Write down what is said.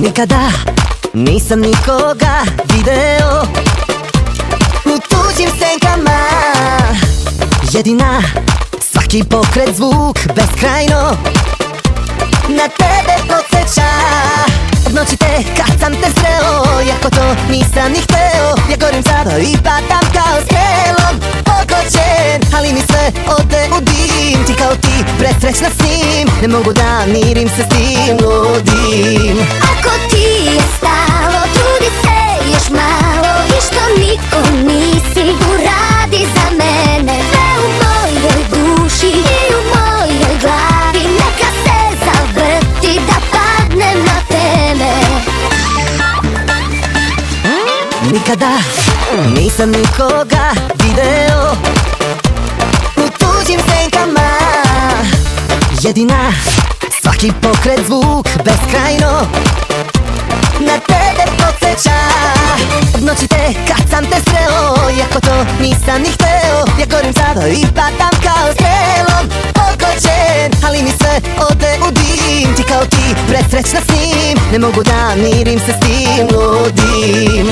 Nikada nisam nikoga video u tuđim senkama. Jedina, svaki pokret, zvuk, beskrajno na tebe podsjeća. Od noći te, kad sam te sreo, jako to nisam ni hteo. Ja gorim sada i padam kao strelom pogođen, ali mi sve ode u dim. Ti kao ti, presrećna s njim, ne mogu da mirim se s tim ludim. Ako ti je stalo, trudi se još malo, i što nikom nisi, uradi za mene. Sve u mojoj duši i u mojoj glavi, neka se zavrti da padnem na teme. Nikada nisam nikoga video u tuđim senkama. Jedina, svaki pokret, zvuk, beskrajno na tebe podsjeća. Od noći te, kad sam te sreo, jako to nisam ni hteo. Ja gorim sada i padam kao strelom pogođen, ali mi sve ode u dim. Ti kao ti, presrećna s njim, ne mogu da mirim se s tim ludim.